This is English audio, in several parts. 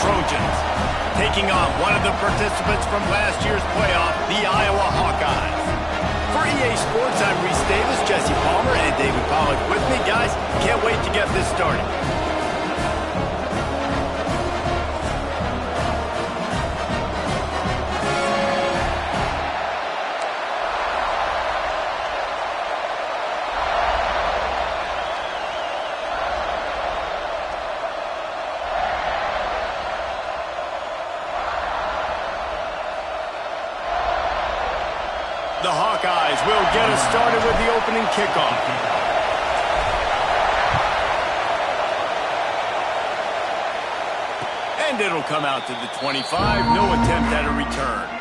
Trojans, taking on one of the participants from last year's playoff, the Iowa Hawkeyes. For EA Sports, I'm Reese Davis, Jesse Palmer, and David Pollack with me. Guys, can't wait to get this started. The Hawkeyes will get us started with the opening kickoff. And it'll come out to the 25. No attempt at a return.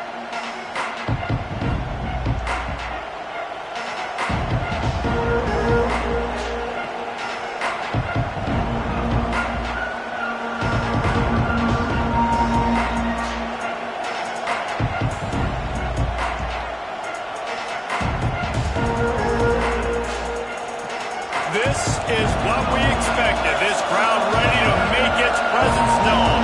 This is what we expected. This crowd ready to make its presence known.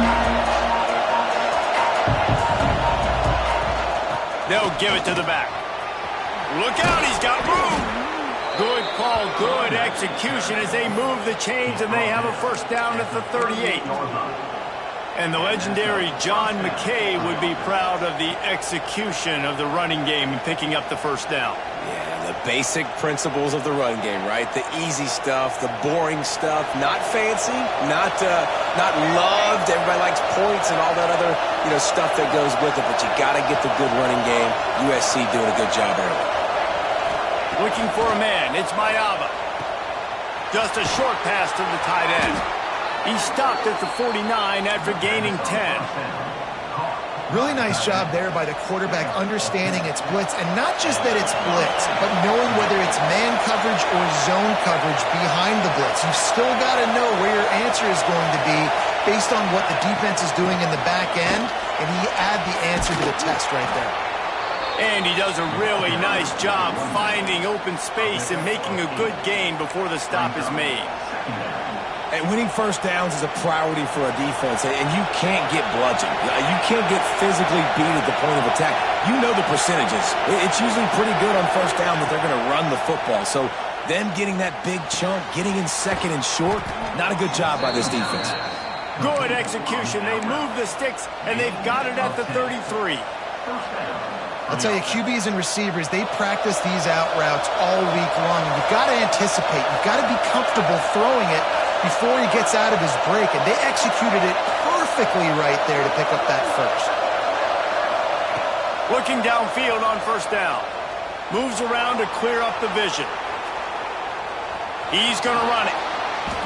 They'll give it to the back. Look out, he's got room. Good call, good execution as they move the chains and they have a first down at the 38. And the legendary John McKay would be proud of the execution of the running game and picking up the first down. Yeah, the basic principles of the run game, right? The easy stuff, the boring stuff, not fancy, not loved. Everybody likes points and all that other, stuff that goes with it, but you got to get the good running game. USC doing a good job early. Looking for a man, it's Mayava. Just a short pass to the tight end. He stopped at the 49 after gaining 10. Really nice job there by the quarterback understanding it's blitz, and not just that it's blitz, but knowing whether it's man coverage or zone coverage behind the blitz. You've still got to know where your answer is going to be based on what the defense is doing in the back end, and he add the answer to the test right there. And he does a really nice job finding open space and making a good gain before the stop is made. And winning first downs is a priority for a defense, and you can't get bludgeoned. You can't get physically beat at the point of attack. You know the percentages. It's usually pretty good on first down that they're going to run the football. So them getting that big chunk, getting in second and short, not a good job by this defense. Good execution. They move the sticks, and they've got it at the 33. I'll tell you, QBs and receivers, they practice these out routes all week long. And you've got to anticipate. You've got to be comfortable throwing it before he gets out of his break, and they executed it perfectly right there to pick up that first. Looking downfield on first down. Moves around to clear up the vision. He's going to run it.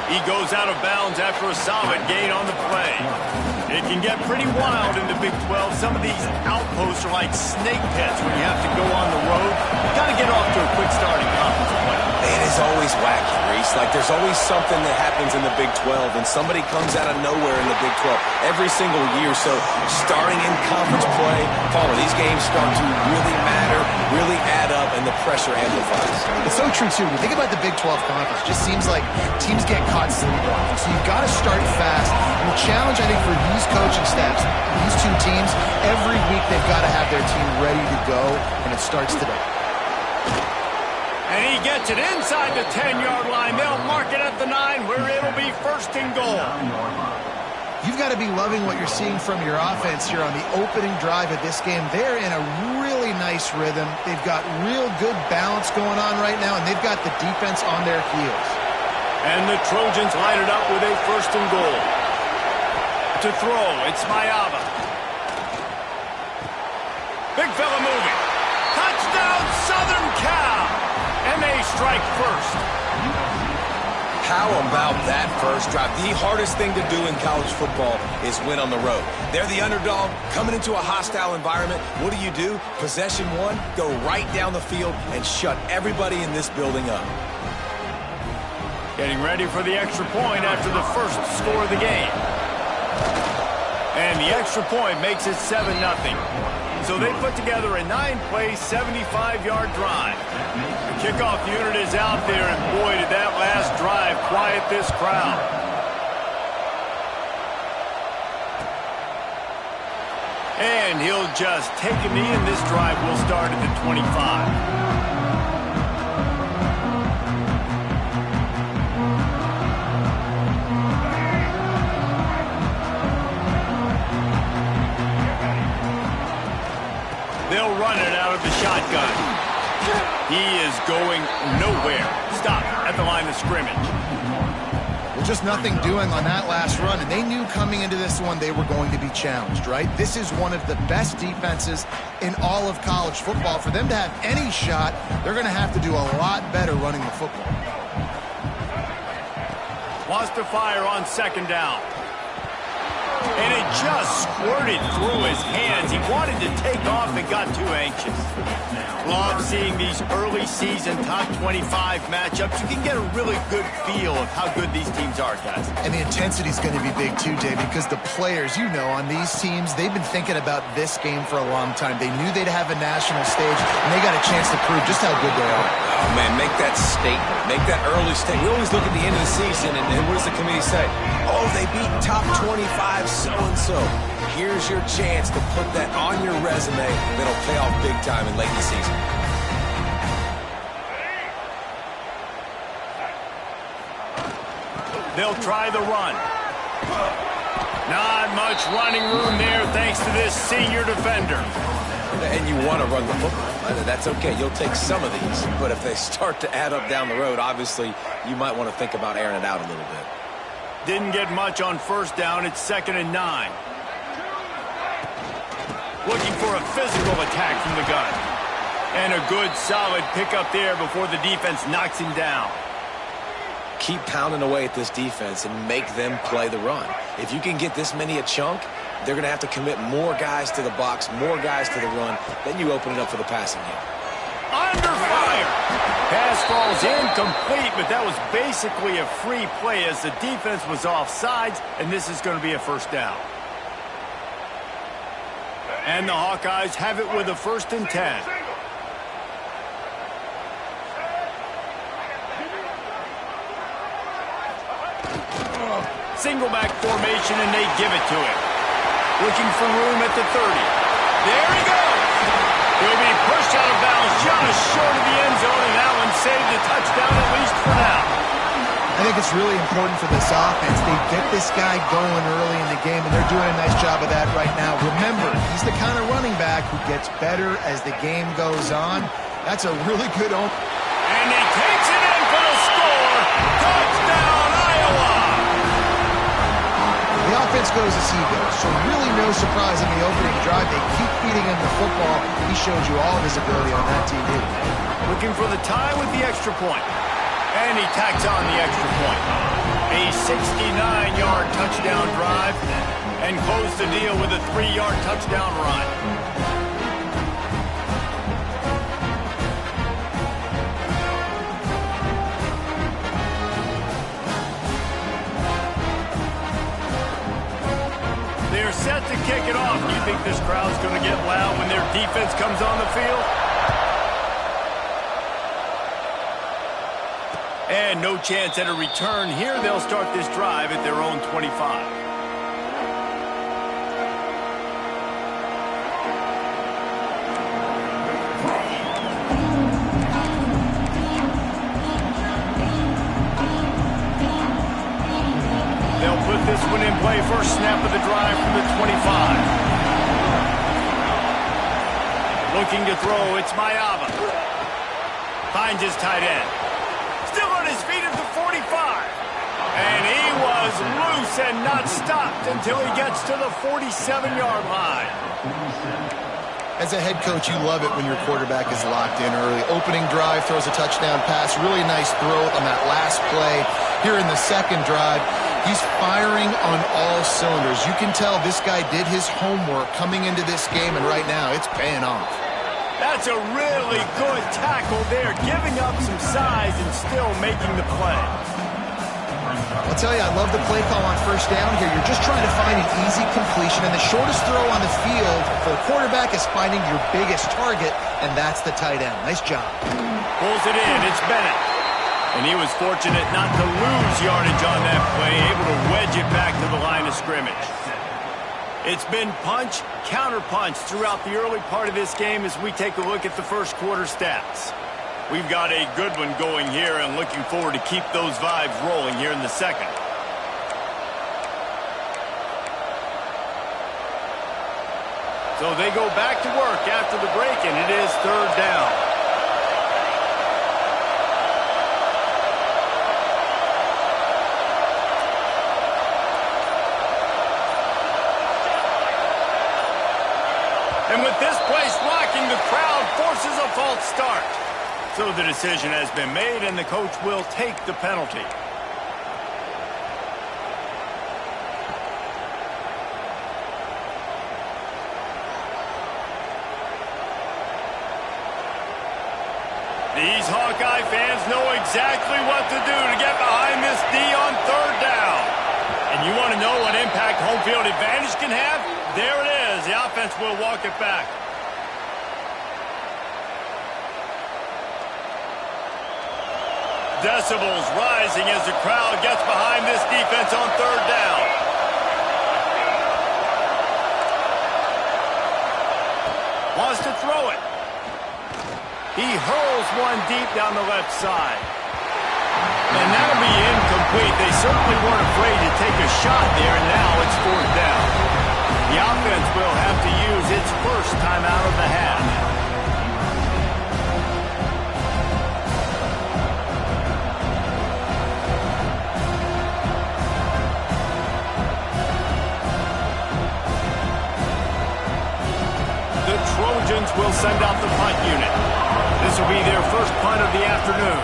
He goes out of bounds after a solid gain on the play. It can get pretty wild in the Big 12. Some of these outposts are like snake pits when you have to go on the road. You've got to get off to a quick start in conference play. It is always wacky, Reese. Like, there's always something that happens in the Big 12, and somebody comes out of nowhere in the Big 12 every single year. So starting in conference play, these games start to really matter, really add up, and the pressure amplifies. It's so true, too. When you think about the Big 12 conference, it just seems like teams get caught sleepwalking. So you've got to start fast. And the challenge, I think, for these coaching staffs, these two teams, every week they've got to have their team ready to go, and it starts today. And he gets it inside the 10-yard line. They'll mark it at the 9 where it'll be first and goal. You've got to be loving what you're seeing from your offense here on the opening drive of this game. They're in a really nice rhythm. They've got real good balance going on right now, and they've got the defense on their heels. And the Trojans line it up with a first and goal. To throw, it's Mayava. Big fella moving. Touchdown, Southern Cal! And they strike first. How about that first drive? The hardest thing to do in college football is win on the road. They're the underdog, coming into a hostile environment. What do? Possession one, go right down the field and shut everybody in this building up. Getting ready for the extra point after the first score of the game. And the extra point makes it 7-0. So they put together a 9-play, 75-yard drive. The kickoff unit is out there, and boy, did that last drive quiet this crowd. And he'll just take a knee, and this drive will start at the 25. They'll run it out of the shotgun. He is going nowhere. Stop at the line of scrimmage. Well, just nothing doing on that last run, and they knew coming into this one they were going to be challenged, right? This is one of the best defenses in all of college football. For them to have any shot, they're going to have to do a lot better running the football. Wants to fire on second down. And it just squirted through his hands. He wanted to take off and got too anxious. Love seeing these early season top 25 matchups. You can get a really good feel of how good these teams are, guys. And the intensity is going to be big too, Dave, because the players, you know, on these teams, they've been thinking about this game for a long time. They knew they'd have a national stage, and they got a chance to prove just how good they are. Oh, man, make that statement. Make that early statement. We always look at the end of the season, and what does the committee say? Oh, they beat top 25 so-and-so. Here's your chance to put that on your resume that'll pay off big time in late in the season. They'll try the run. Not much running room there thanks to this senior defender. And you want to run the football. That's okay. You'll take some of these. But if they start to add up down the road, obviously, you might want to think about airing it out a little bit. Didn't get much on first down. It's 2nd and 9. Looking for a physical attack from the gun. And a good, solid pickup there before the defense knocks him down. Keep pounding away at this defense and make them play the run. If you can get this many a chunk, they're going to have to commit more guys to the box, more guys to the run. Then you open it up for the passing game. Under fire. Pass falls incomplete, but that was basically a free play as the defense was offsides, and this is going to be a first down. And the Hawkeyes have it with a 1st and 10. Single back formation, and they give it to him. Looking for room at the 30. There he goes. He'll be pushed out of bounds just short of the end zone, and that one saved a touchdown at least for now. I think it's really important for this offense. They get this guy going early in the game, and they're doing a nice job of that right now. Remember, he's the kind of running back who gets better as the game goes on. That's a really good open. And he takes it in for the score. Touchdown, Iowa! The offense goes as he goes, so really no surprise in the opening drive. They keep feeding him the football. He showed you all of his ability on that TV. Looking for the tie with the extra point. And he tacks on the extra point. A 69-yard touchdown drive and close the deal with a 3-yard touchdown run. They're set to kick it off. Do you think this crowd's going to get loud when their defense comes on the field? And no chance at a return here. They'll start this drive at their own 25. They'll put this one in play. First snap of the drive from the 25. Looking to throw. It's Mayava. Finds his tight end. Still on his feet at the 45. And he was loose and not stopped until he gets to the 47-yard line. As a head coach, you love it when your quarterback is locked in early. Opening drive, throws a touchdown pass. Really nice throw on that last play. Here in the second drive, he's firing on all cylinders. You can tell this guy did his homework coming into this game, and right now it's paying off. That's a really good tackle there, giving up some size and still making the play. I'll tell you, I love the play call on first down here. You're just trying to find an easy completion, and the shortest throw on the field for a quarterback is finding your biggest target, and that's the tight end. Nice job. Pulls it in. It's Bennett. And he was fortunate not to lose yardage on that play, able to wedge it back to the line of scrimmage. It's been punch, counter-punch throughout the early part of this game as we take a look at the first quarter stats. We've got a good one going here and looking forward to keep those vibes rolling here in the second. So they go back to work after the break, and it is third down. And with this place rocking, the crowd forces a false start. So the decision has been made, and the coach will take the penalty. These Hawkeye fans know exactly what to do to get behind this D on third down. And you want to know what impact home field advantage can have? There it is. The offense will walk it back. Decibels rising as the crowd gets behind this defense on third down. Wants to throw it. He hurls one deep down the left side. And that'll be incomplete. They certainly weren't afraid to take a shot there, and now it's fourth down. The offense will have to use its first time out of the half. The Trojans will send out the punt unit. This will be their first punt of the afternoon.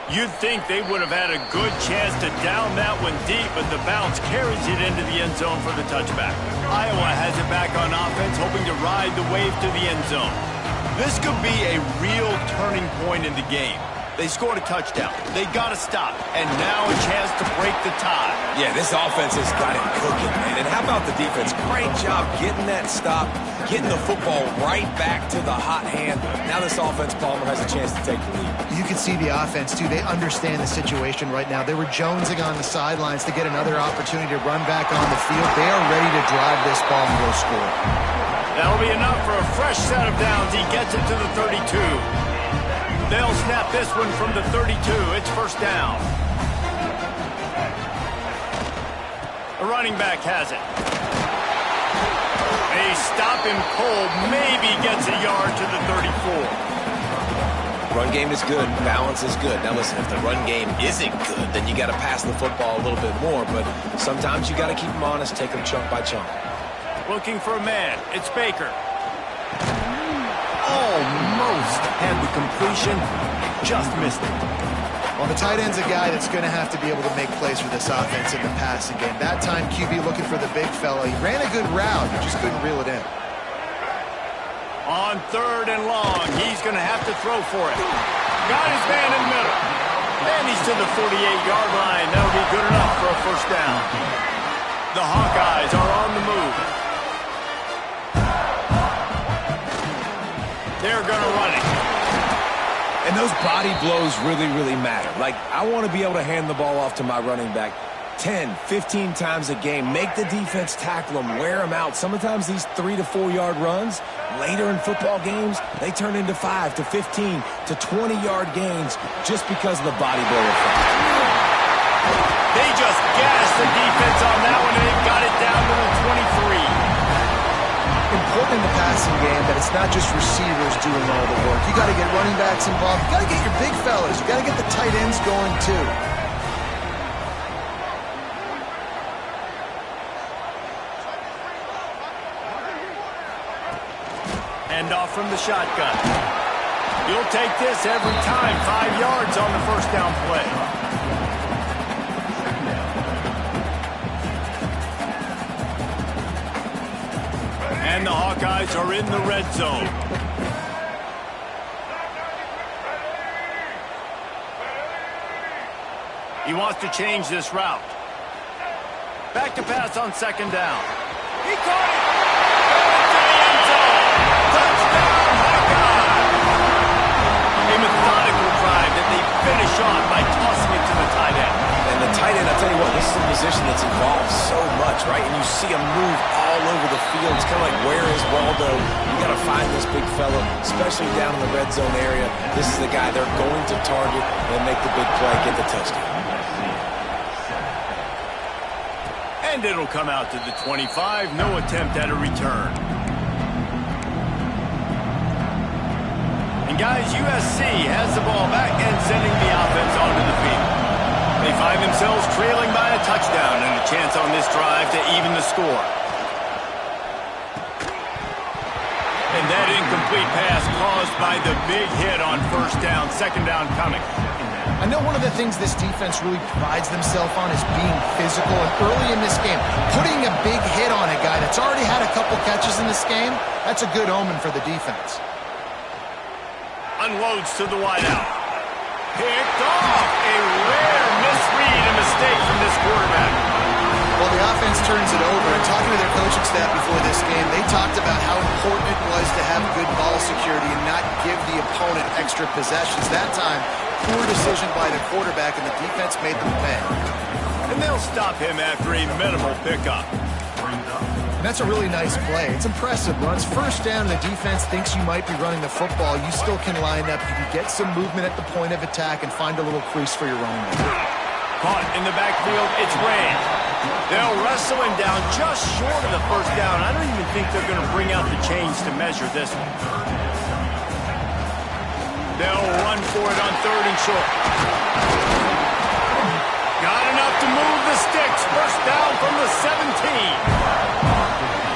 You'd think they would have had a good chance to down that one deep, but the bounce carries it into the end zone for the touchback. Iowa has it back on offense, hoping to ride the wave to the end zone. This could be a real turning point in the game. They scored a touchdown. They got to stop. And now a chance to break the tie. Yeah, this offense has got it cooking, man. And how about the defense? Great job getting that stop, getting the football right back to the hot hand. Now this offense, Palmer, has a chance to take the lead. You can see the offense, too. They understand the situation right now. They were jonesing on the sidelines to get another opportunity to run back on the field. They are ready to drive this ball and go score. That'll be enough for a fresh set of downs. He gets it to the 32. They'll snap this one from the 32. It's first down. A running back has it. They stop him cold. Maybe gets a yard to the 34. Run game is good. Balance is good. Now listen, if the run game isn't good, then you got to pass the football a little bit more. But sometimes you got to keep them honest, take them chunk by chunk. Looking for a man. It's Baker. Almost had the completion, just missed it. Well, the tight end's a guy that's going to have to be able to make plays for this offense in the passing game. That time, QB looking for the big fella. He ran a good route, but just couldn't reel it in. On third and long, he's going to have to throw for it. Got his man in the middle. And he's to the 48-yard line. That'll be good enough for a first down. The Hawkeyes are on the move. They're going to run it. And those body blows really, really matter. Like, I want to be able to hand the ball off to my running back 10, 15 times a game. Make the defense tackle them, wear them out. Sometimes these 3 to 4 yard runs, later in football games, they turn into 5 to 15 to 20-yard gains just because of the body blow effect. They just gassed the defense on that one, and they've got it down to the 23. Important in the passing game that it's not just receivers doing all the work. You got to get running backs involved. You got to get your big fellas. You got to get the tight ends going too. Hand off from the shotgun. You'll take this every time. 5 yards on the first down play. And the Hawkeyes are in the red zone. He wants to change this route. Back to pass on second down. He caught it! To the end zone! Touchdown, Hawkeyes! A methodical drive that they finish on by tossing it to the tight field. It's kind of like, where is Waldo? You got to find this big fella, especially down in the red zone area. This is the guy they're going to target and make the big play, get the touchdown. And it'll come out to the 25. No attempt at a return. And guys, USC has the ball back and sending the offense onto the field. They find themselves trailing by a touchdown and a chance on this drive to even the score. And that incomplete pass caused by the big hit on first down, second down coming. I know one of the things this defense really prides themselves on is being physical, and early in this game, putting a big hit on a guy that's already had a couple catches in this game, that's a good omen for the defense. Unloads to the wideout. Picked off. A rare misread and mistake from this quarterback. Well, the offense turns it over, and talking to their coaching staff before this game, they talked about how important it was to have good ball security and not give the opponent extra possessions. That time, poor decision by the quarterback, and the defense made them pay. And they'll stop him after a minimal pickup. And that's a really nice play. It's impressive. Runs first down, the defense thinks you might be running the football. You still can line up. You can get some movement at the point of attack and find a little crease for your running back. Caught in the backfield, it's Rand. They'll wrestle him down just short of the first down. I don't even think they're going to bring out the chains to measure this one. They'll run for it on third and short. Got enough to move the sticks. First down from the 17.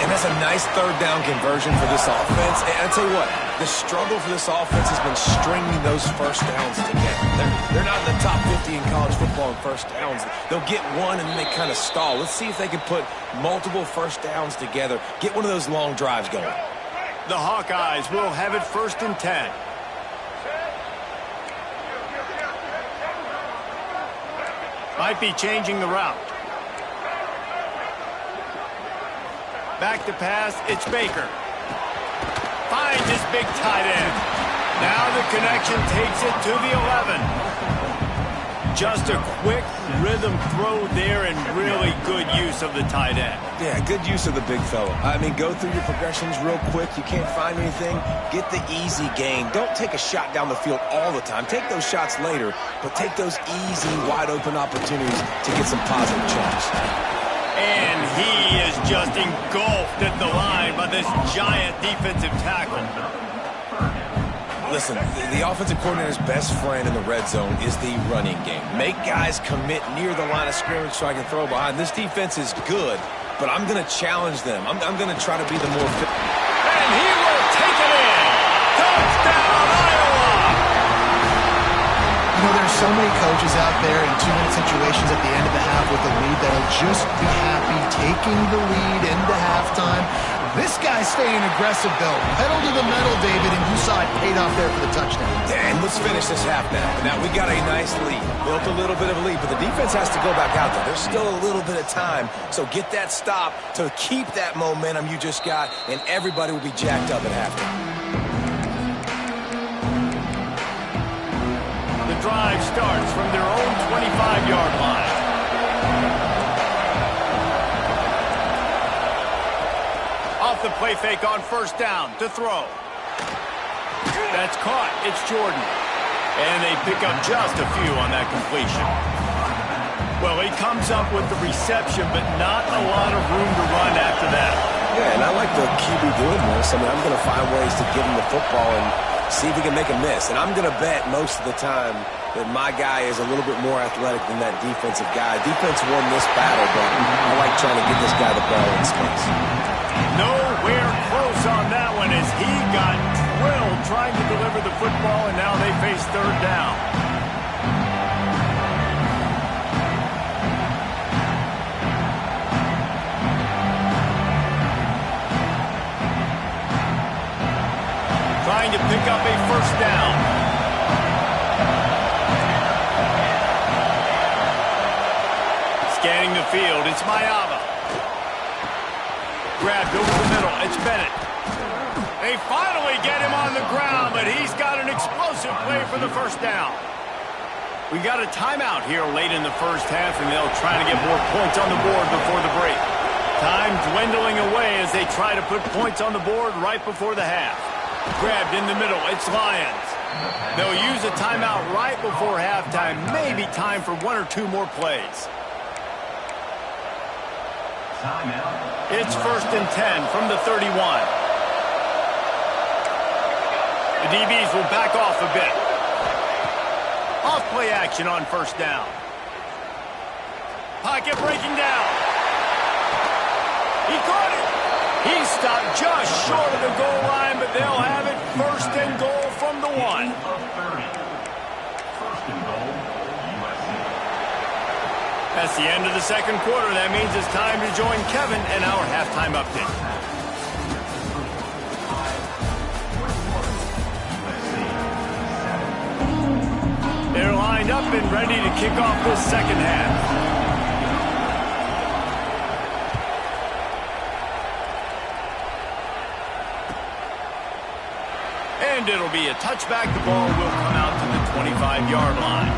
And that's a nice third down conversion for this offense. And I'll tell you what, the struggle for this offense has been stringing those first downs together. They're not in the top 50 in college football in first downs. They'll get one and then they kind of stall. Let's see if they can put multiple first downs together, get one of those long drives going. The Hawkeyes will have it first and 10. Might be changing the route. Back to pass, it's Baker. Finds his big tight end. Now the connection takes it to the 11. Just a quick rhythm throw there and really good use of the tight end. Yeah, good use of the big fella. I mean, go through your progressions real quick. You can't find anything. Get the easy gain. Don't take a shot down the field all the time. Take those shots later, but take those easy, wide-open opportunities to get some positive chunks. And he is just engulfed at the line by this giant defensive tackle. Listen, the offensive coordinator's best friend in the red zone is the running game. Make guys commit near the line of scrimmage so I can throw behind. This defense is good, but I'm going to challenge them. I'm going to try to be the more fit. And he will take it in. Touchdown, Iowa! You know, there's so many coaches out there in 2-minute situations at the end of the half with a lead that'll just be happy taking the lead into halftime. This guy's staying aggressive, though. Pedal to the metal, David, and you saw it paid off there for the touchdown. And let's finish this half now. Now, we got a nice lead. Built a little bit of a lead, but the defense has to go back out there. There's still a little bit of time, so get that stop to keep that momentum you just got, and everybody will be jacked up at halftime. The drive starts from their own 25-yard line. Off the play fake on first down to throw. That's caught. It's Jordan. And they pick up just a few on that completion. Well, he comes up with the reception, but not a lot of room to run after that. Yeah, and I like the QB doing this. I mean, I'm going to find ways to give him the football and see if he can make a miss. And I'm going to bet most of the time that my guy is a little bit more athletic than that defensive guy. Defense won this battle, but I like trying to get this guy the ball in space. Nowhere close on that one as he got drilled trying to deliver the football, and now they face third down. Trying to pick up a first down. Scanning the field, it's Mayava. Grabbed over the middle, it's Bennett. They finally get him on the ground, but he's got an explosive play for the first down. We got a timeout here late in the first half, and they'll try to get more points on the board before the break. Time dwindling away as they try to put points on the board right before the half. Grabbed in the middle. It's Lions. They'll use a timeout right before halftime. Maybe time for one or two more plays. It's 1st and 10 from the 31. The DBs will back off a bit. Off play action on 1st down. Pocket breaking down. He caught it. He stopped just short of the goal line, but they'll have it 1st and goal from the 1. That's the end of the 2nd quarter. That means it's time to join Kevin in our halftime update. They're lined up and ready to kick off this 2nd half. And it'll be a touchback. The ball will come out to the 25-yard line.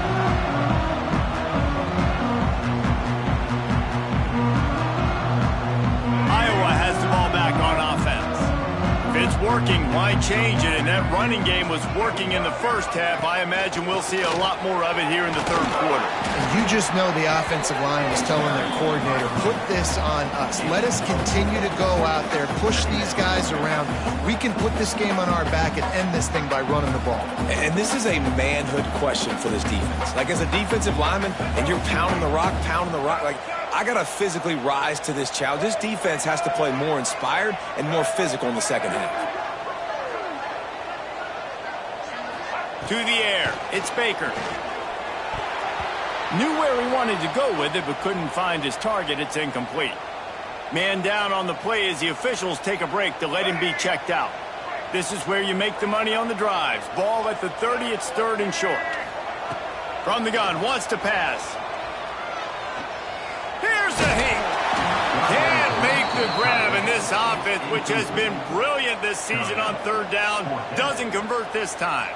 Iowa has the ball back on offense. If it's working, why change it? And that running game was working in the 1st half. I imagine we'll see a lot more of it here in the 3rd quarter. And you just know the offensive line is telling their coordinator, put this on us. Let us continue to go out there, push these guys around. We can put this game on our back and end this thing by running the ball. And this is a manhood question for this defense. Like, as a defensive lineman, and you're pounding the rock, like, I got to physically rise to this challenge. This defense has to play more inspired and more physical in the 2nd half. To the air, it's Baker. Knew where he wanted to go with it, but couldn't find his target. It's incomplete. Man down on the play as the officials take a break to let him be checked out. This is where you make the money on the drives. Ball at the 30, it's 3rd and short. From the gun, wants to pass. Here's a hit. Can't make the grab, and this offense, which has been brilliant this season on 3rd down, doesn't convert this time.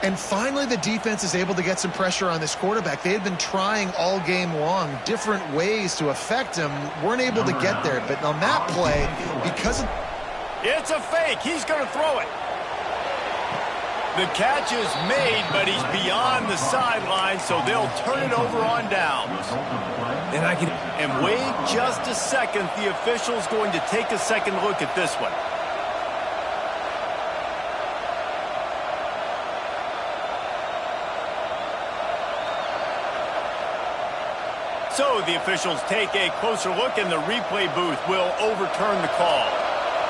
And finally, the defense is able to get some pressure on this quarterback. They had been trying all game long different ways to affect him. Weren't able to get there. But on that play, because of... It's a fake. He's going to throw it. The catch is made, but he's beyond the sideline, so they'll turn it over on downs. And wait just a second. The official's going to take a second look at this one. So the officials take a closer look, and the replay booth will overturn the call.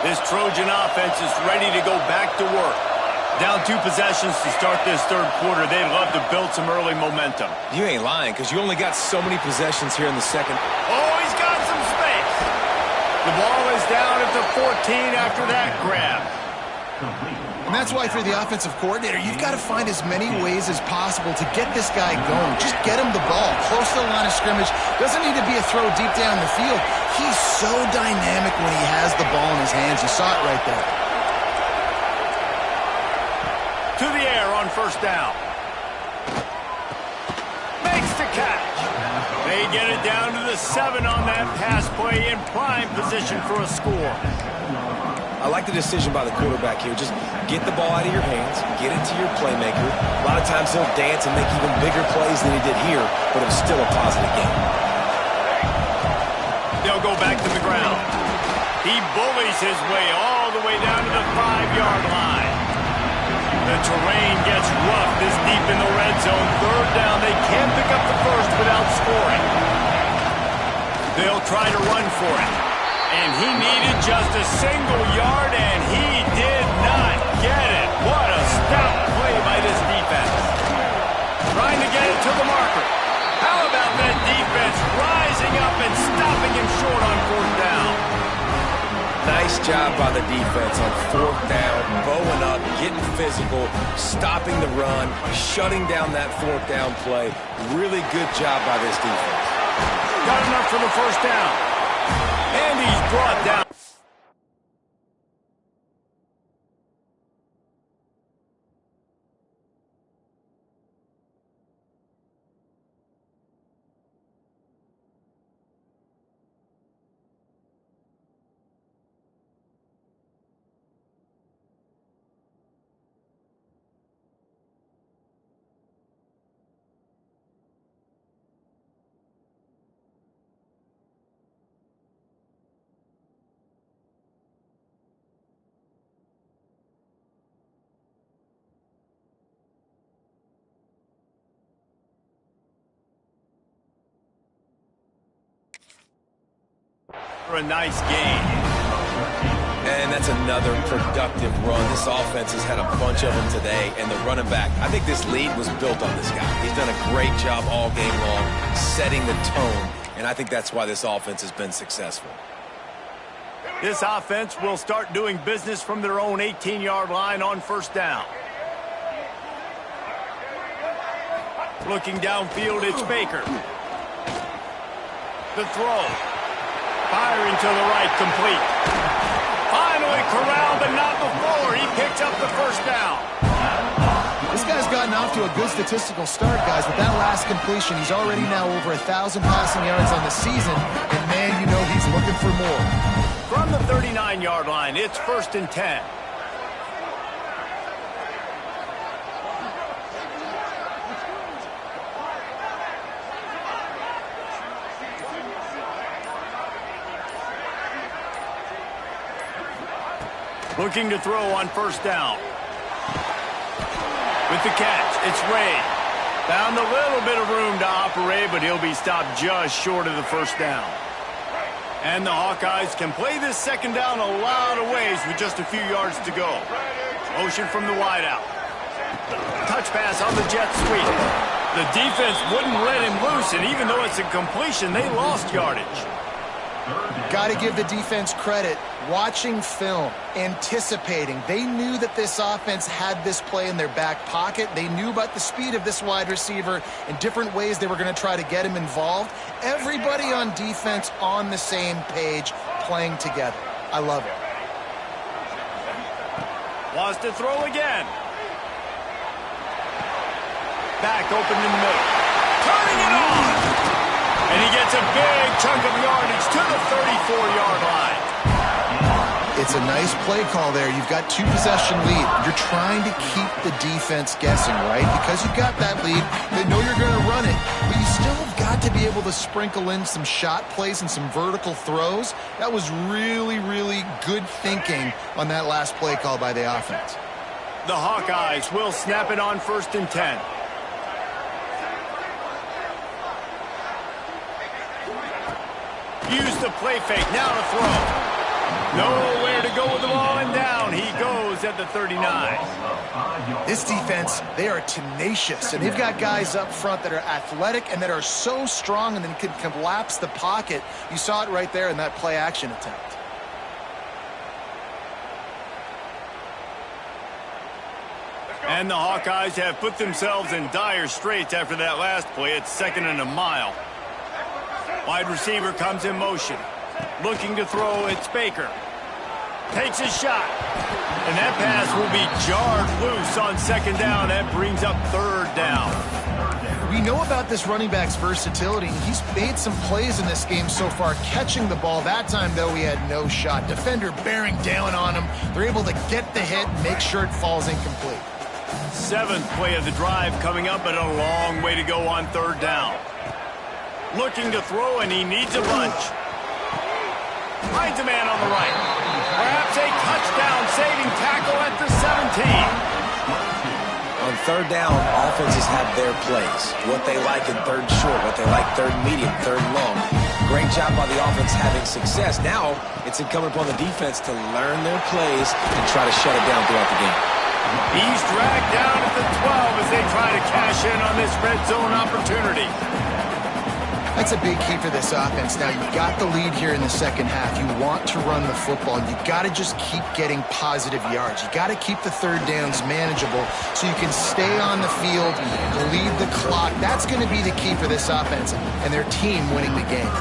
This Trojan offense is ready to go back to work. Down 2 possessions to start this 3rd quarter. They'd love to build some early momentum. You ain't lying, because you only got so many possessions here in the 2nd. Oh, he's got some space. The ball is down at the 14 after that grab. And that's why for the offensive coordinator, you've got to find as many ways as possible to get this guy going. Just get him the ball close to the line of scrimmage. Doesn't need to be a throw deep down the field. He's so dynamic when he has the ball in his hands. You saw it right there. To the air on 1st down. Makes the catch. They get it down to the 7 on that pass play, in prime position for a score. I like the decision by the quarterback here. Just get the ball out of your hands, get it to your playmaker. A lot of times he'll dance and make even bigger plays than he did here, but it was still a positive game. They'll go back to the ground. He bullies his way all the way down to the 5-yard line. The terrain gets rough this deep in the red zone. 3rd down, they can't pick up the 1st without scoring. They'll try to run for it. And he needed just a single yard, and he did not get it. What a stout play by this defense. Trying to get it to the marker. How about that defense rising up and stopping him short on 4th down? Nice job by the defense on 4th down, bowing up, getting physical, stopping the run, shutting down that 4th down play. Really good job by this defense. Got enough for the 1st down. And he's brought down. A nice gain. And that's another productive run. This offense has had a bunch of them today, and the running back, I think this lead was built on this guy. He's done a great job all game long setting the tone, and I think that's why this offense has been successful. This offense will start doing business from their own 18-yard line on first down. Looking downfield, it's Baker. The throw. Firing to the right, complete. Finally corralled, but not before. He picks up the first down. This guy's gotten off to a good statistical start, guys. With that last completion, he's already now over 1,000 passing yards on the season. And, man, you know he's looking for more. From the 39-yard line, it's 1st and 10. Looking to throw on first down. With the catch, it's Ray. Found a little bit of room to operate, but he'll be stopped just short of the first down. And the Hawkeyes can play this second down a lot of ways with just a few yards to go. Motion from the wideout. Touch pass on the jet sweep. The defense wouldn't let him loose, and even though it's a completion, they lost yardage. Got to give the defense credit. Watching film, anticipating. They knew that this offense had this play in their back pocket. They knew about the speed of this wide receiver and different ways they were going to try to get him involved. Everybody on defense on the same page, playing together. I love it. Wants to throw again. Back open in the middle. Turning it on! And he gets a big chunk of yardage to the 34-yard line. It's a nice play call there. You've got 2-possession lead. You're trying to keep the defense guessing, right? Because you've got that lead, they know you're going to run it. But you still have got to be able to sprinkle in some shot plays and some vertical throws. That was really, really good thinking on that last play call by the offense. The Hawkeyes will snap it on 1st and 10. Use the play fake, now to throw. Nowhere to go with the ball, and down he goes at the 39. This defense, they are tenacious, and they've got guys up front that are athletic and that are so strong and then can collapse the pocket. You saw it right there in that play-action attempt. And the Hawkeyes have put themselves in dire straits after that last play. It's 2nd and a mile. Wide receiver comes in motion. Looking to throw, it's Baker. Takes a shot. And that pass will be jarred loose on 2nd down. That brings up 3rd down. We know about this running back's versatility. He's made some plays in this game so far, catching the ball. That time, though, he had no shot. Defender bearing down on him. They're able to get the hit and make sure it falls incomplete. 7th play of the drive coming up, but a long way to go on 3rd down. Looking to throw, and he needs a lunge. Finds a man on the right. Perhaps a touchdown-saving tackle at the 17. On 3rd down, offenses have their plays. What they like in 3rd short, what they like 3rd medium, 3rd long. Great job by the offense having success. Now, it's incumbent upon the defense to learn their plays and try to shut it down throughout the game. He's dragged down at the 12 as they try to cash in on this red zone opportunity. That's a big key for this offense. Now, you've got the lead here in the second half. You want to run the football. You've got to just keep getting positive yards. You've got to keep the 3rd downs manageable so you can stay on the field, lead the clock. That's going to be the key for this offense and their team winning the game.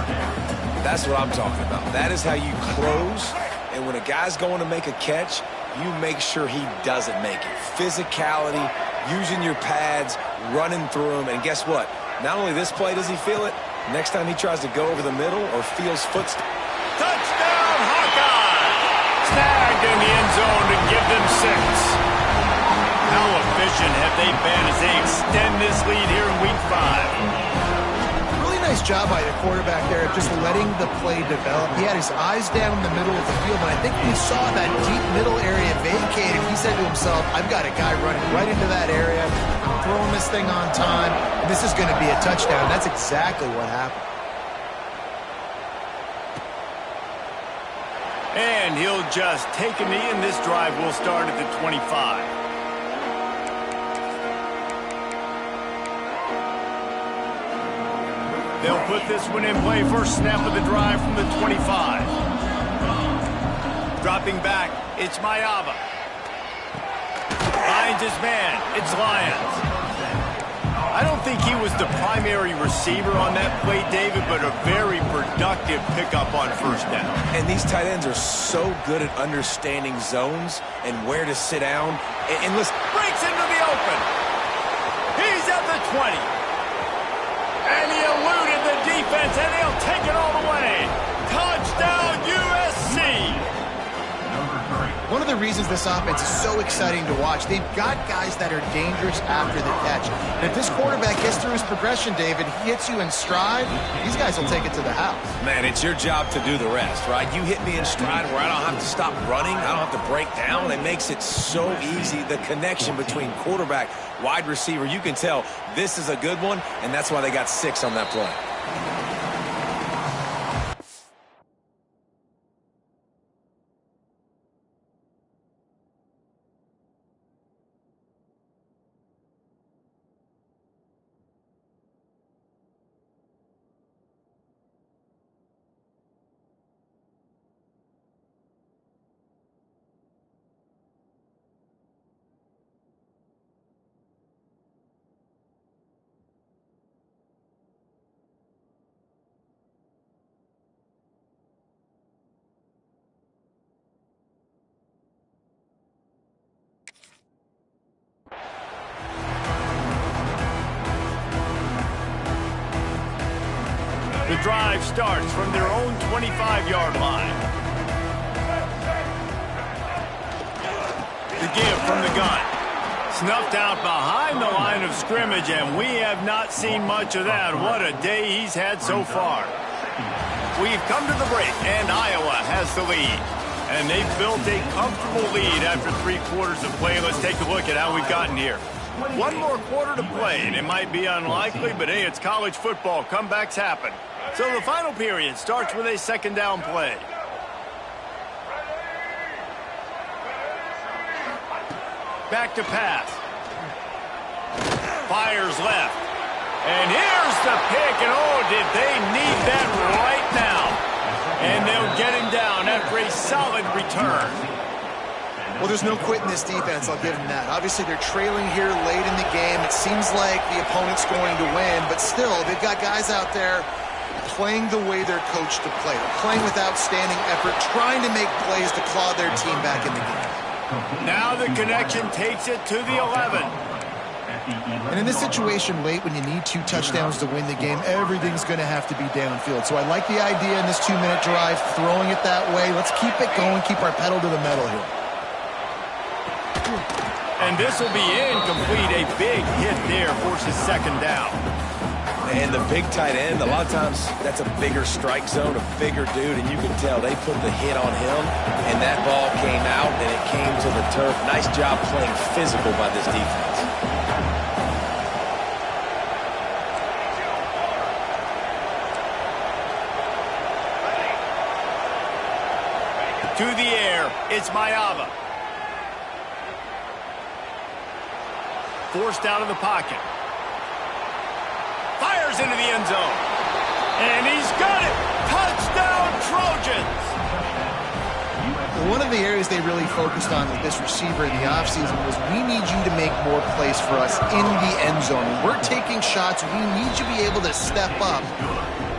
That's what I'm talking about. That is how you close, and when a guy's going to make a catch, you make sure he doesn't make it. Physicality, using your pads, running through them, and guess what? Not only this play does he feel it, next time he tries to go over the middle or feels footsteps. Touchdown, Hawkeye! Snagged in the end zone to give them 6. How efficient have they been as they extend this lead here in Week 5? Really nice job by the quarterback there of just letting the play develop. He had his eyes down in the middle of the field, and I think when he saw that deep middle area vacated, he said to himself, I've got a guy running right into that area. I'm throwing this thing on time, and this is going to be a touchdown. That's exactly what happened. And he'll just take a knee, and this drive will start at the 25. They'll put this one in play. First snap of the drive from the 25. Dropping back, it's Mayava. Finds his man, it's Lyons. I don't think he was the primary receiver on that play, David, but a very productive pickup on first down. And these tight ends are so good at understanding zones and where to sit down. And listen, breaks into the open. He's at the 20. And he eluded the defense, and he'll take it all the way. Touchdown, USC. One of the reasons this offense is so exciting to watch, they've got guys that are dangerous after the catch. And if this quarterback gets through his progression, David, he hits you in stride, these guys will take it to the house. Man, it's your job to do the rest, right? You hit me in stride where I don't have to stop running, I don't have to break down. It makes it so easy, the connection between quarterback, wide receiver. You can tell this is a good one, and that's why they got 6 on that play. The drive starts from their own 25-yard line. The give from the gun. Snuffed out behind the line of scrimmage, and we have not seen much of that. What a day he's had so far. We've come to the break, and Iowa has the lead. And they've built a comfortable lead after 3 quarters of play. Let's take a look at how we've gotten here. 1 more quarter to play, and it might be unlikely, but hey, it's college football. Comebacks happen. So the final period starts with a 2nd down play. Back to pass. Fires left. And here's the pick, and oh, did they need that right now. And they'll get him down after a solid return. Well, there's no quitting this defense, I'll give them that. Obviously, they're trailing here late in the game. It seems like the opponent's going to win, but still, they've got guys out there playing the way they're coached to play. They're playing with outstanding effort, trying to make plays to claw their team back in the game. Now the connection takes it to the 11. And in this situation late, when you need 2 touchdowns to win the game, everything's going to have to be downfield. So I like the idea in this 2-minute drive, throwing it that way. Let's keep it going, keep our pedal to the metal here. And this will be incomplete. A big hit there forces 2nd down. And the big tight end, a lot of times that's a bigger strike zone, a bigger dude, and you can tell they put the hit on him, and that ball came out, and it came to the turf. Nice job playing physical by this defense. To the air, it's Mayava. Forced out of the pocket. Fires into the end zone. And he's got it. Touchdown, Trojans. One of the areas they really focused on with this receiver in the offseason was we need you to make more plays for us in the end zone. When we're taking shots, we need you to be able to step up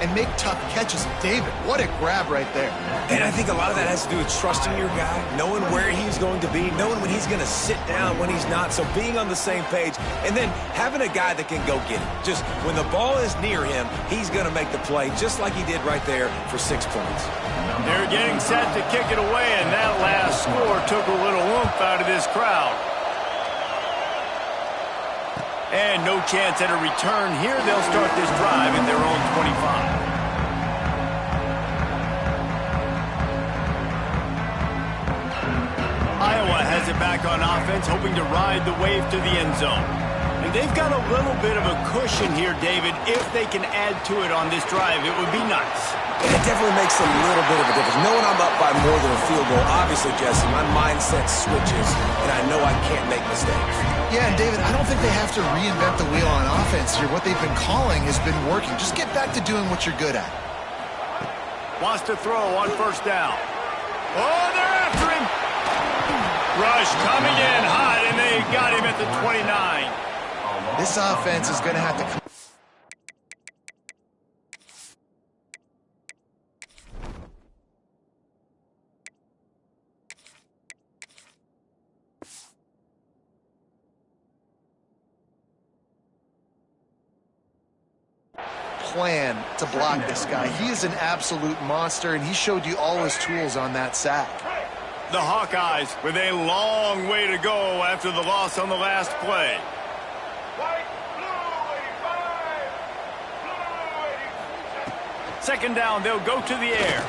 and make tough catches. David, what a grab right there. And I think a lot of that has to do with trusting your guy, knowing where he's going to be, knowing when he's going to sit down, when he's not. So being on the same page, and then having a guy that can go get it. Just when the ball is near him, he's going to make the play, just like he did right there for 6 points. They're getting set to kick it away, and that last score took a little oomph out of this crowd. And no chance at a return here. They'll start this drive at their own 25. Iowa has it back on offense, hoping to ride the wave to the end zone. And they've got a little bit of a cushion here, David. If they can add to it on this drive, it would be nice. And it definitely makes a little bit of a difference. Knowing I'm up by more than a field goal, obviously, Jesse, my mindset switches, and I know I can't make mistakes. Yeah, and David, I don't think they have to reinvent the wheel on offense here. What they've been calling has been working. Just get back to doing what you're good at. Wants to throw on first down. Oh, they're after him. Rush coming in hot, and they got him at the 29. This offense is going to have to come. Plan to block this guy. He is an absolute monster, and he showed you all his tools on that sack. The Hawkeyes with a long way to go after the loss on the last play. Second down, they'll go to the air.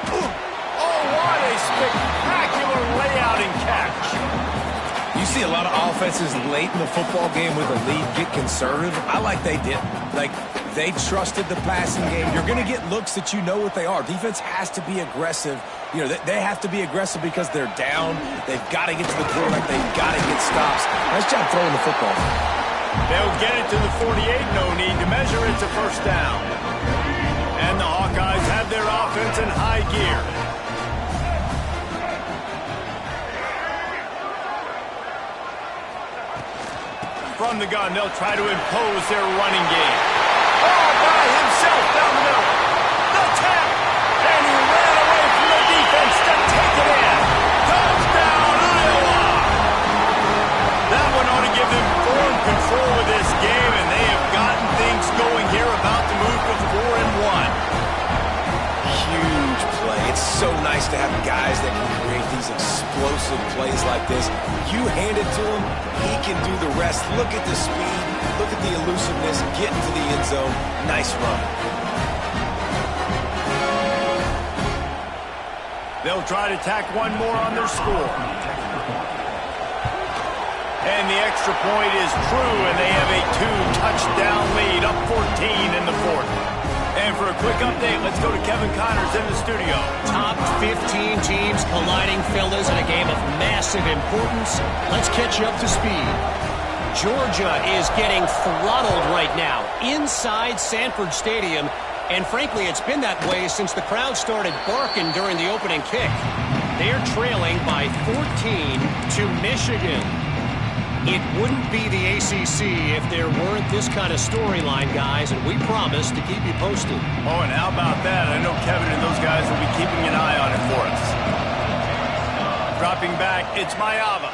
Oh, what a spectacular layout and catch. You see a lot of offenses late in the football game with a lead get conservative. I like they didn't. Like, they trusted the passing game. You're going to get looks that you know what they are. Defense has to be aggressive. You know, they have to be aggressive because they're down. They've got to get to the quarterback. They've got to get stops. Nice job throwing the football. They'll get it to the 48. No need to measure. It's a first down. And the Hawkeyes have their offense in high gear. From the gun, they'll try to impose their running game. Oh, by himself down the middle. The tap. And he ran away from the defense to take it in. Touchdown, Iowa. That one ought to give them full control of this game, and they have gotten things going here, about to move to 4-1. Huge play. It's so nice to have guys that can create these explosive plays like this. You hand it to him, he can do the rest. Look at the speed. Look at the elusiveness. Get into the end zone. Nice run. They'll try to tack one more on their score. And the extra point is true, and they have a 2-touchdown lead, up 14 in the fourth. And for a quick update, let's go to Kevin Connors in the studio. Top 15 teams colliding, fellas, in a game of massive importance. Let's catch you up to speed. Georgia is getting throttled right now inside Sanford Stadium. And frankly, it's been that way since the crowd started barking during the opening kick. They're trailing by 14 to Michigan. It wouldn't be the ACC if there weren't this kind of storyline, guys, and we promise to keep you posted. Oh, and how about that? I know Kevin and those guys will be keeping an eye on it for us. Dropping back, it's Mayava.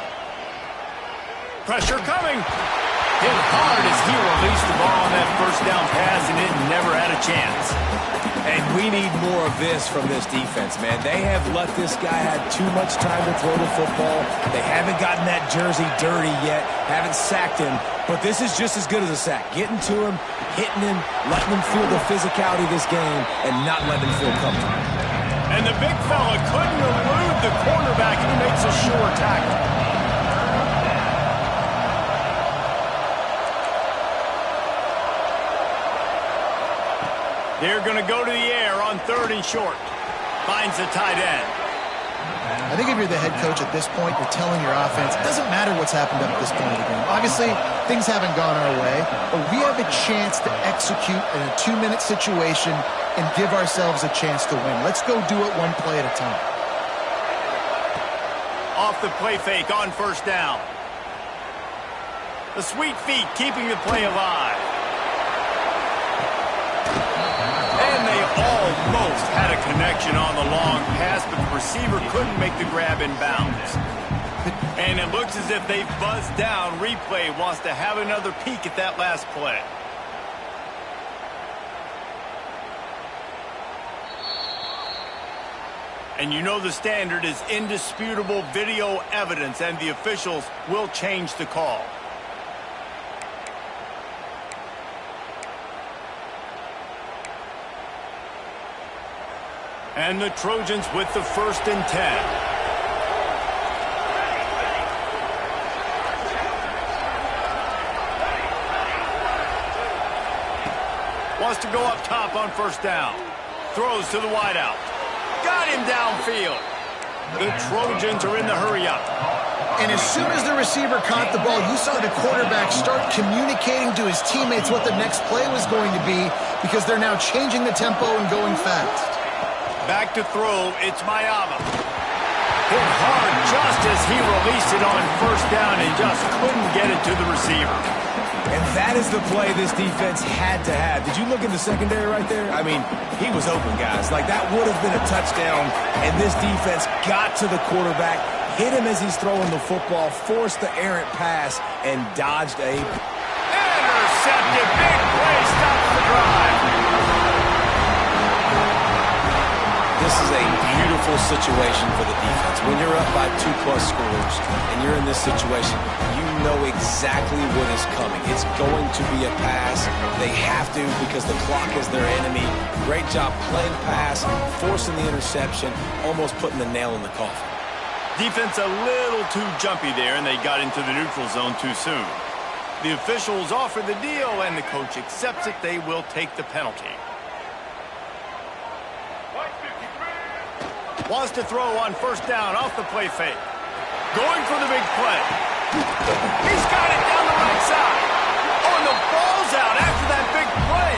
Pressure coming. Hit hard as he released the ball on that first down pass, and it never had a chance. And we need more of this from this defense, man. They have let this guy have too much time to throw the football. They haven't gotten that jersey dirty yet, haven't sacked him. But this is just as good as a sack. Getting to him, hitting him, letting him feel the physicality of this game, and not letting him feel comfortable. And the big fella couldn't elude the cornerback. He makes a sure tackle. They're going to go to the air on 3rd and short. Finds the tight end. I think if you're the head coach at this point, you're telling your offense, it doesn't matter what's happened up at this point of the game. Obviously, things haven't gone our way, but we have a chance to execute in a 2-minute situation and give ourselves a chance to win. Let's go do it one play at a time. Off the play fake on first down. The sweet feet keeping the play alive. And they almost had a connection on the long pass, but the receiver couldn't make the grab in bounds. And it looks as if they've buzzed down. Replay wants to have another peek at that last play. And you know the standard is indisputable video evidence, and the officials will change the call. And the Trojans with the 1st and 10. Wants to go up top on first down. Throws to the wideout. Got him downfield. The Trojans are in the hurry-up. And as soon as the receiver caught the ball, you saw the quarterback start communicating to his teammates what the next play was going to be because they're now changing the tempo and going fast. Back to throw, it's Mayama. Hit hard just as he released it on first down and just couldn't get it to the receiver. And that is the play this defense had to have. Did you look in the secondary right there? I mean, he was open, guys. Like, that would have been a touchdown, and this defense got to the quarterback, hit him as he's throwing the football, forced the errant pass, and dodged a... Intercepted. Big play. Stops the drive. This is a beautiful situation for the defense. When you're up by 2+ scores and you're in this situation, you know exactly what is coming. It's going to be a pass. They have to because the clock is their enemy. Great job playing pass, forcing the interception, almost putting the nail in the coffin. Defense a little too jumpy there, and they got into the neutral zone too soon. The officials offer the deal, and the coach accepts it. They will take the penalty. Wants to throw on first down off the play fake. Going for the big play. He's got it down the right side. Oh, and the ball's out after that big play.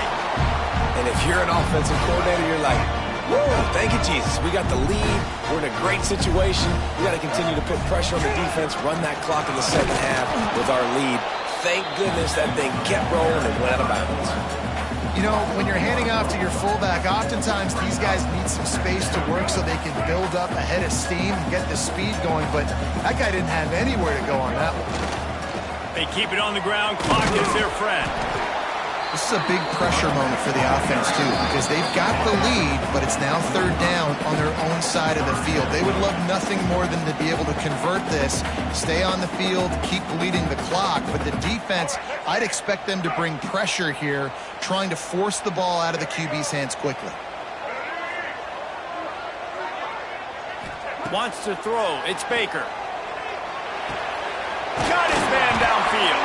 And if you're an offensive coordinator, you're like, woo, thank you, Jesus. We got the lead. We're in a great situation. We got to continue to put pressure on the defense, run that clock in the second half with our lead. Thank goodness that thing kept rolling and went out of bounds. You know, when you're handing off to your fullback, oftentimes these guys need some space to work so they can build up a head of steam and get the speed going, but that guy didn't have anywhere to go on that one. They keep it on the ground. Clock is their friend. This is a big pressure moment for the offense, too, because they've got the lead, but it's now third down on their own side of the field. They would love nothing more than to be able to convert this, stay on the field, keep bleeding the clock. But the defense, I'd expect them to bring pressure here, trying to force the ball out of the QB's hands quickly. Wants to throw. It's Baker. Got his man downfield.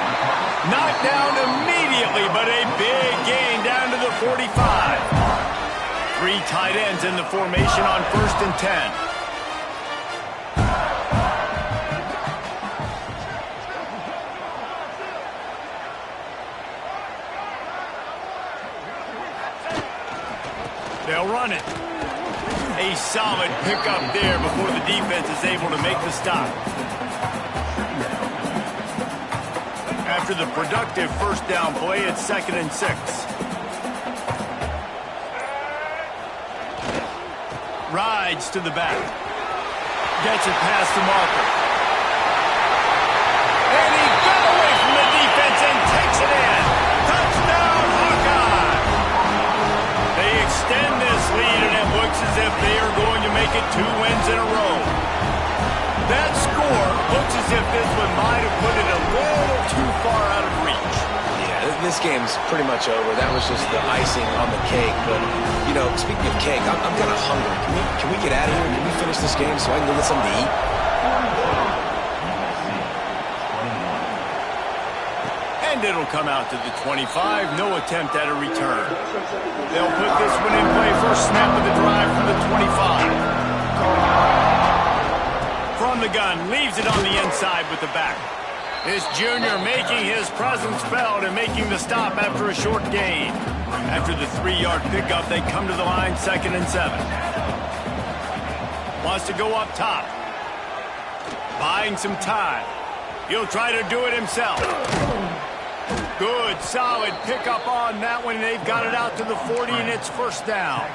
Knocked down immediately, but a big gain down to the 45. 3 tight ends in the formation on 1st and 10. They'll run it. A solid pickup there before the defense is able to make the stop. After the productive first down play, it's 2nd and 6. Rides to the back. Gets it past the marker. And he got away from the defense and takes it in. Touchdown, Hawkeye! They extend this lead, and it looks as if they are going to make it 2 wins in a row. That score looks as if this one might have put it a little too far out of reach. Yeah, this game's pretty much over. That was just the icing on the cake. But, you know, speaking of cake, I'm kind of hungry. Can we get out of here? Can we finish this game so I can go get something to eat? And it'll come out to the 25. No attempt at a return. They'll put this one in play. First snap of the drive from the 25. From the gun, leaves it on the inside with the back. This junior making his presence felt and making the stop after a short gain. After the 3-yard pickup, they come to the line, 2nd and 7. Wants to go up top. Buying some time. He'll try to do it himself. Good, solid pickup on that one. They've got it out to the 40, and it's first down.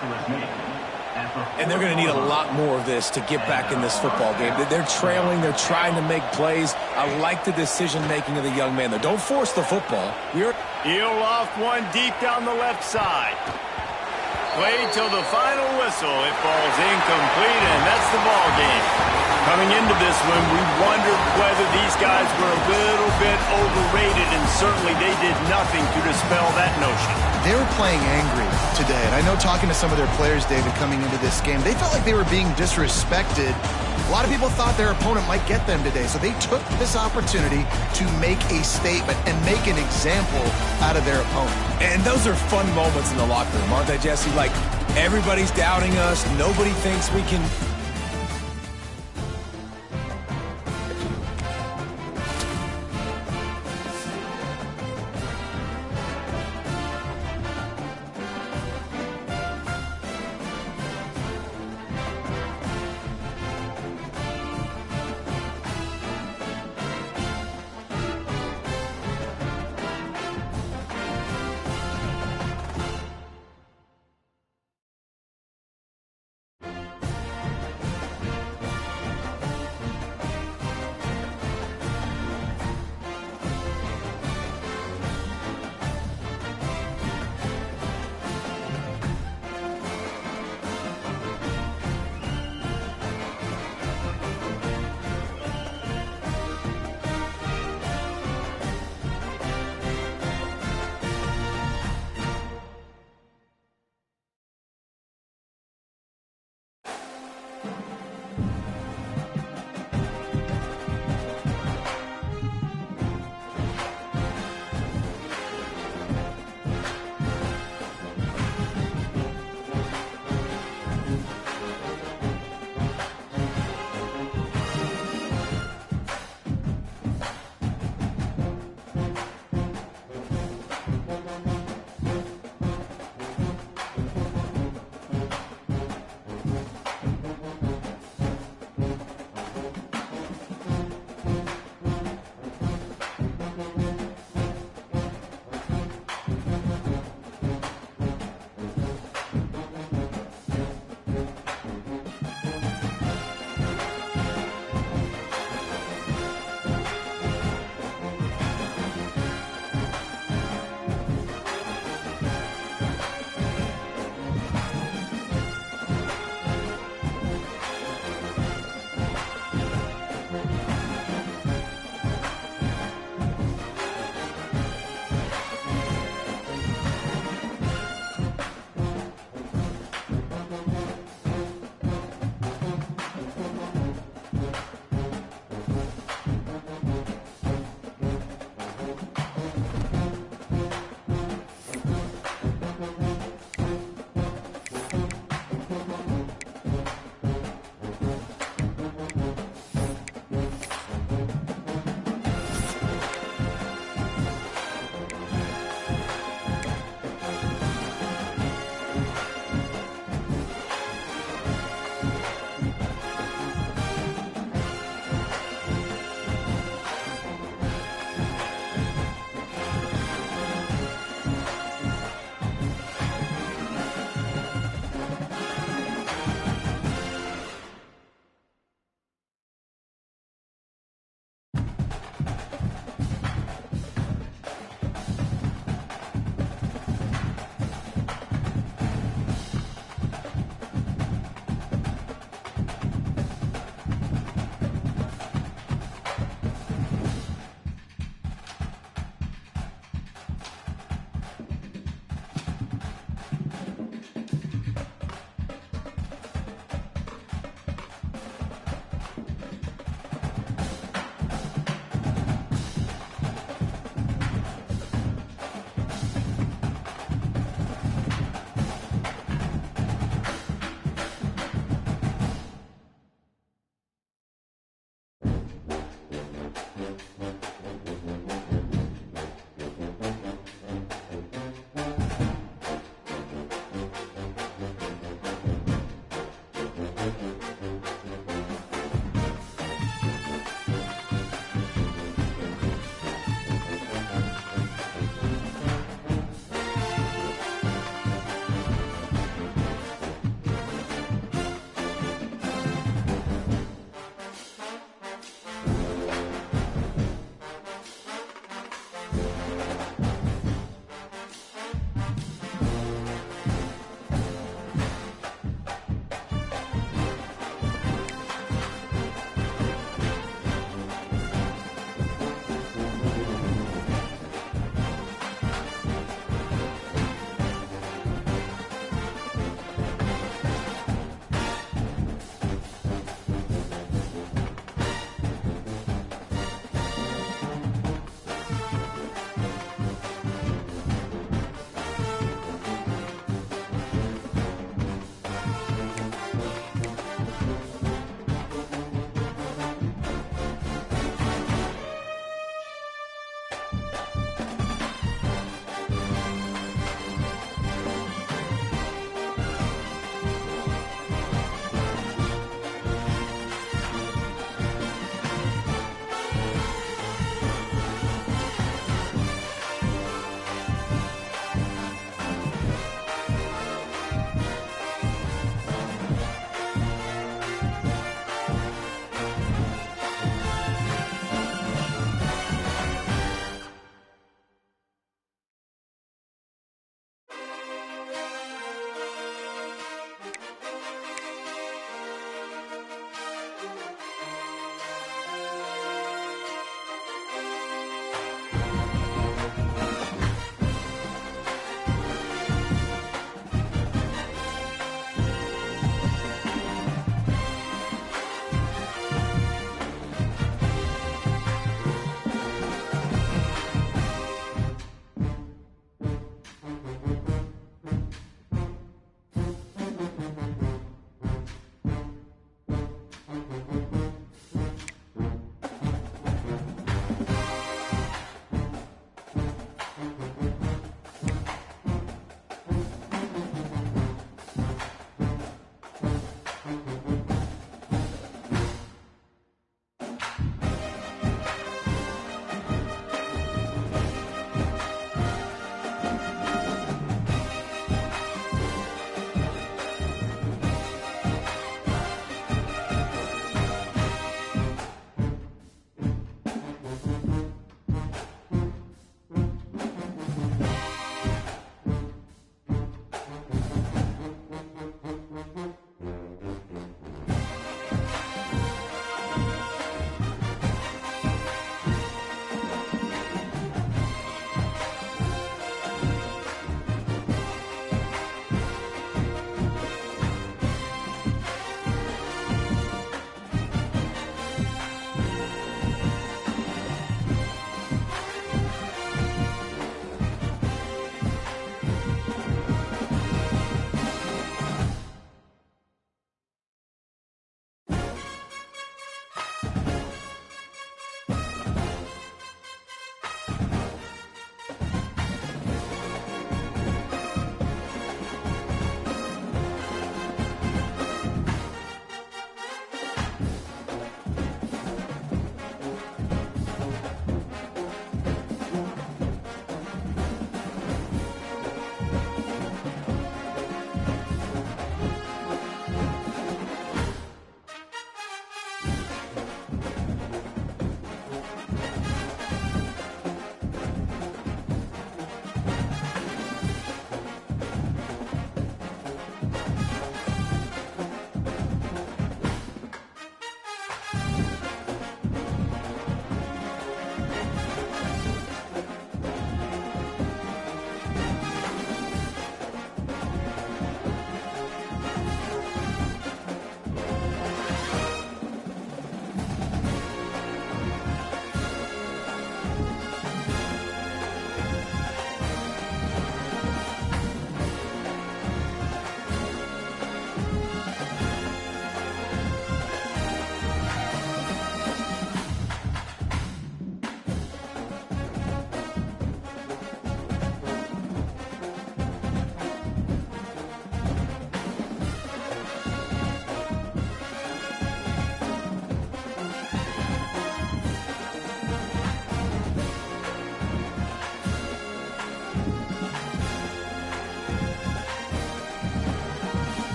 And they're going to need a lot more of this to get back in this football game. They're trailing. They're trying to make plays. I like the decision-making of the young man, though. Don't force the football. He'll off one deep down the left side. Played till the final whistle. It falls incomplete, and that's the ball game. Coming into this one, we wondered whether these guys were a little bit overrated, and certainly they did nothing to dispel that notion. They were playing angry today, and I know talking to some of their players, David, coming into this game, they felt like they were being disrespected A lot of people thought their opponent might get them today, so they took this opportunity to make a statement and make an example out of their opponent. And those are fun moments in the locker room, aren't they, Jesse? Like, everybody's doubting us. Nobody thinks we can...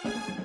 Thank you.